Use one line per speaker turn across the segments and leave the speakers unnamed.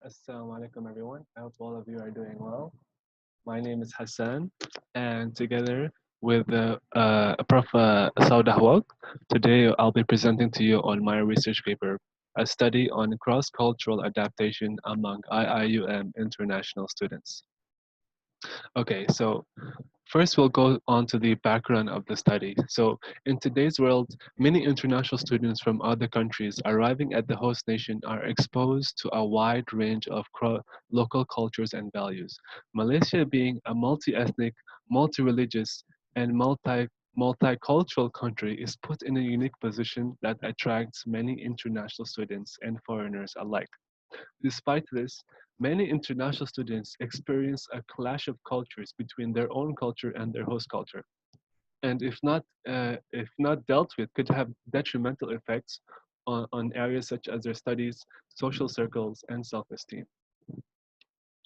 Assalamu alaikum everyone. I hope all of you are doing well. My name is Hassan, and together with Prof. Saudah Wag, today I'll be presenting to you on my research paper, a study on cross-cultural adaptation among IIUM international students. Okay, so first, we'll go on to the background of the study. So, in today's world, many international students from other countries arriving at the host nation are exposed to a wide range of local cultures and values. Malaysia, being a multi ethnic, multi religious, and multicultural country, is put in a unique position that attracts many international students and foreigners alike. Despite this, many international students experience a clash of cultures between their own culture and their host culture, and if not dealt with, could have detrimental effects on areas such as their studies, social circles, and self-esteem.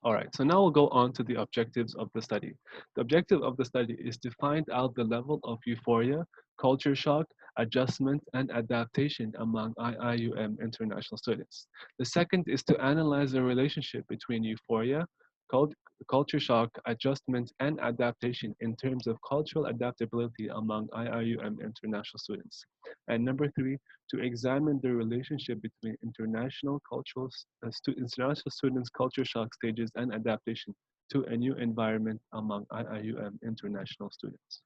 All right, so now we'll go on to the objectives of the study. The objective of the study is to find out the level of euphoria, culture shock, adjustment, and adaptation among IIUM international students. The second is to analyze the relationship between euphoria, cult- culture shock, adjustment, and adaptation in terms of cultural adaptability among IIUM international students. And number three, to examine the relationship between international students' culture shock stages and adaptation to a new environment among IIUM international students.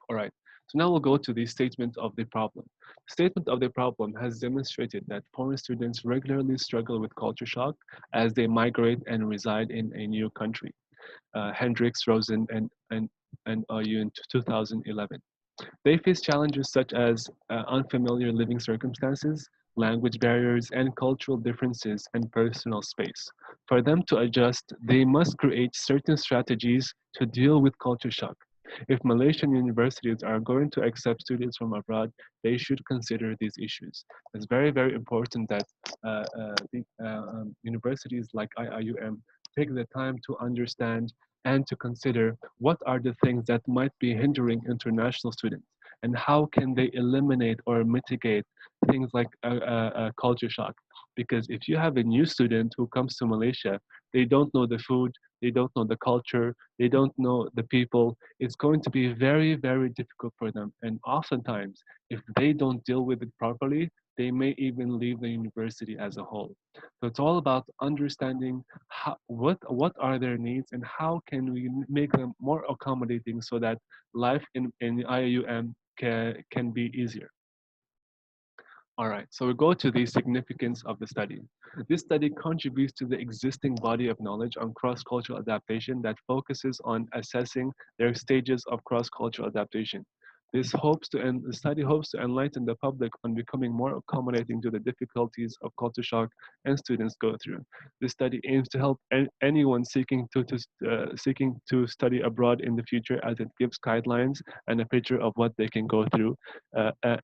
All right, so now we'll go to the statement of the problem. Statement of the problem has demonstrated that foreign students regularly struggle with culture shock as they migrate and reside in a new country. Hendricks, Rosen, and you in 2011. They face challenges such as unfamiliar living circumstances, language barriers, and cultural differences in personal space. For them to adjust, they must create certain strategies to deal with culture shock. If Malaysian universities are going to accept students from abroad, they should consider these issues. It's very, very important that universities like IIUM take the time to understand and to consider what are the things that might be hindering international students and how can they eliminate or mitigate things like a culture shock. Because if you have a new student who comes to Malaysia, they don't know the food, they don't know the culture, they don't know the people, it's going to be very, very difficult for them. And oftentimes, if they don't deal with it properly, they may even leave the university as a whole. So it's all about understanding what are their needs and how can we make them more accommodating so that life in IUM can be easier. All right, so we go to the significance of the study. This study contributes to the existing body of knowledge on cross-cultural adaptation that focuses on assessing their stages of cross-cultural adaptation. The study hopes to enlighten the public on becoming more accommodating to the difficulties of culture shock and students go through. This study aims to help anyone seeking to study abroad in the future, as it gives guidelines and a picture of what they can go through.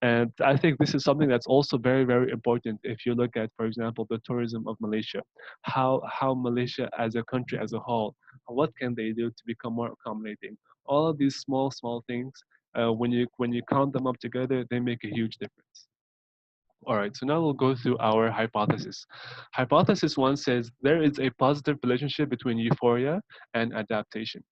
And I think this is something that's also very, very important if you look at, for example, the tourism of Malaysia. How Malaysia as a country as a whole, what can they do to become more accommodating? All of these small, small things, when you count them up together, they make a huge difference. All right, so now we'll go through our hypothesis. Hypothesis one says there is a positive relationship between euphoria and adaptation.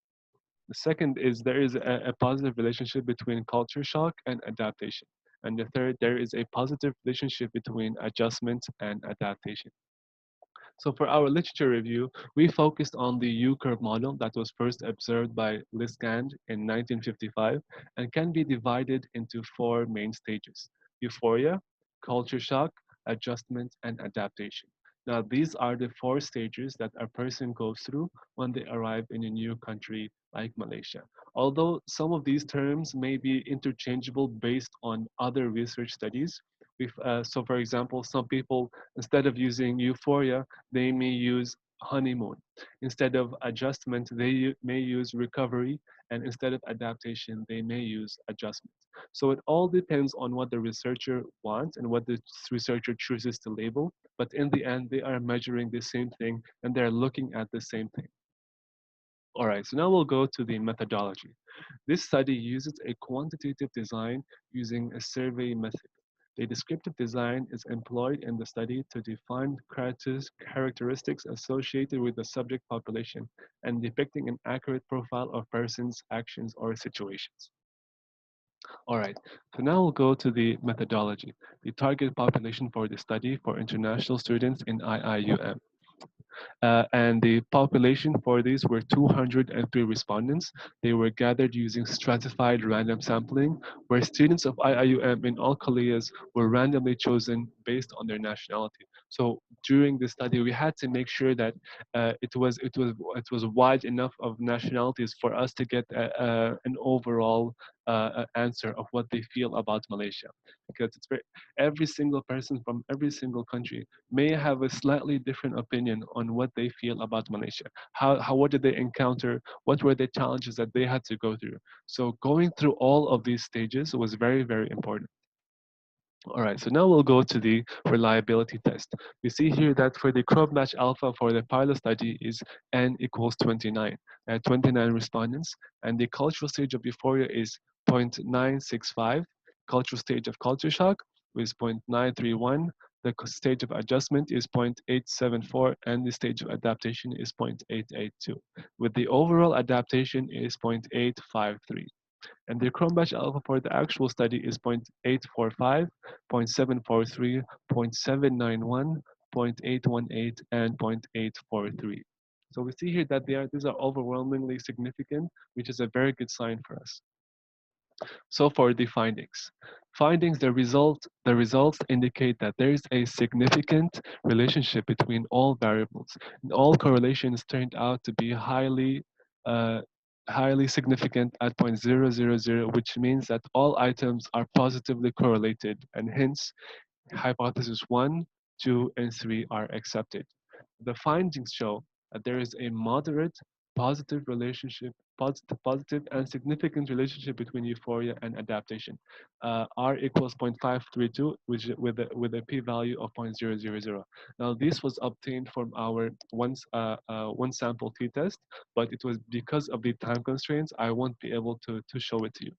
The second is there is a positive relationship between culture shock and adaptation. And the third, there is a positive relationship between adjustment and adaptation. So for our literature review, we focused on the U-curve model that was first observed by Liskand in 1955 and can be divided into four main stages: euphoria, culture shock, adjustment, and adaptation. Now, these are the four stages that a person goes through when they arrive in a new country like Malaysia. Although some of these terms may be interchangeable based on other research studies, so for example, some people, instead of using euphoria, they may use honeymoon. Instead of adjustment, they may use recovery. And instead of adaptation, they may use adjustment. So it all depends on what the researcher wants and what the researcher chooses to label. But in the end, they are measuring the same thing and they're looking at the same thing. All right, so now we'll go to the methodology. This study uses a quantitative design using a survey method. The descriptive design is employed in the study to define characteristics associated with the subject population and depicting an accurate profile of persons, actions, or situations. All right, so now we'll go to the methodology, the target population for the study for international students in IIUM. And the population for these were 203 respondents. They were gathered using stratified random sampling, where students of IIUM in all Koreas were randomly chosen based on their nationality. So during the study, we had to make sure that it was wide enough of nationalities for us to get an overall answer of what they feel about Malaysia, because every single person from every single country may have a slightly different opinion on what they feel about Malaysia. What did they encounter? What were the challenges that they had to go through? So going through all of these stages was very, very important. All right, so now we'll go to the reliability test. We see here that for the crop match alpha for the pilot study is n equals 29, 29 respondents, and the cultural stage of euphoria is 0.965, cultural stage of culture shock is 0.931, the stage of adjustment is 0.874, and the stage of adaptation is 0.882, with the overall adaptation is 0.853. And the Chrome batch alpha for the actual study is 0.845, 0.743, 0.791, 0.818, and 0.843. So we see here that these are overwhelmingly significant, which is a very good sign for us. So for the findings, the results indicate that there is a significant relationship between all variables, and all correlations turned out to be uh, highly significant at 0.000, which means that all items are positively correlated, and hence hypothesis 1, 2, and 3 are accepted. The findings show that there is a moderate positive and significant relationship between euphoria and adaptation. R equals 0.532, which with a p-value of 0.000. Now this was obtained from our one sample t-test, but it was because of the time constraints, I won't be able to show it to you.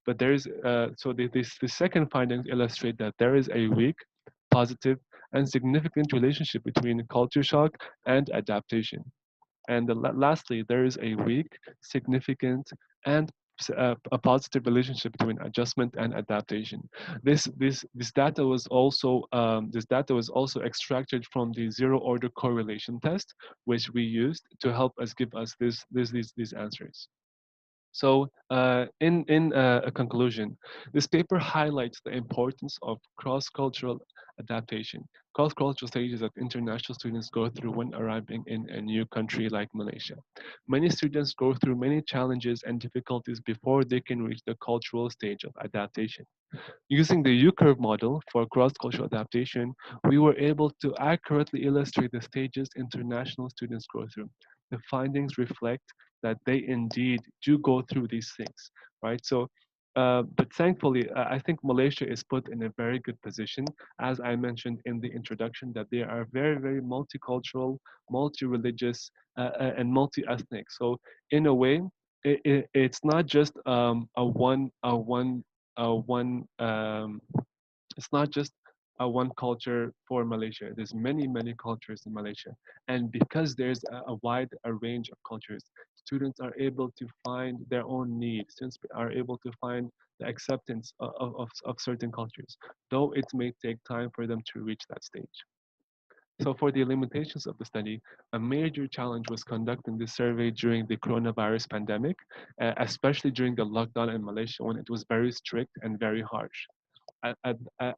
But there is the second findings illustrate that there is a weak, positive, and significant relationship between culture shock and adaptation. And lastly, there is a weak, significant, and a positive relationship between adjustment and adaptation. This data was also extracted from the zero order correlation test, which we used to help us give us these answers. So, in a conclusion, this paper highlights the importance of cross-cultural adaptation, cross-cultural stages that international students go through when arriving in a new country like Malaysia. Many students go through many challenges and difficulties before they can reach the cultural stage of adaptation. Using the U-curve model for cross-cultural adaptation, we were able to accurately illustrate the stages international students go through. The findings reflect that they indeed do go through these things, right? So, but thankfully, I think Malaysia is put in a very good position, as I mentioned in the introduction, that they are very, very multicultural, multi-religious, and multi-ethnic. So, in a way, it's not just one it's not just a one culture for Malaysia. There's many cultures in Malaysia, and because there's a wide a range of cultures, students are able to find their own needs. Students are able to find the acceptance of certain cultures, though it may take time for them to reach that stage. So for the limitations of the study, a major challenge was conducting this survey during the coronavirus pandemic, especially during the lockdown in Malaysia when it was very strict and very harsh.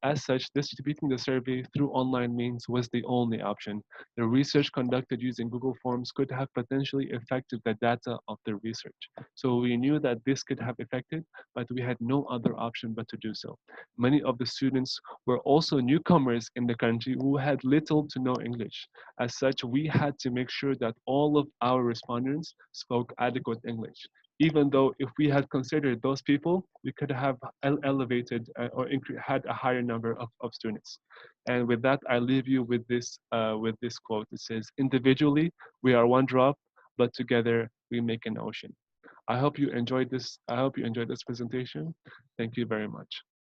As such, distributing the survey through online means was the only option. The research conducted using Google Forms could have potentially affected the data of the research. So we knew that this could have affected, but we had no other option but to do so. Many of the students were also newcomers in the country who had little to no English. As such, we had to make sure that all of our respondents spoke adequate English, even though if we had considered those people, we could have elevated had a higher number of students. And with that, I leave you with this quote. It says, "Individually, we are one drop, but together we make an ocean." I hope you enjoyed this. I hope you enjoyed this presentation. Thank you very much.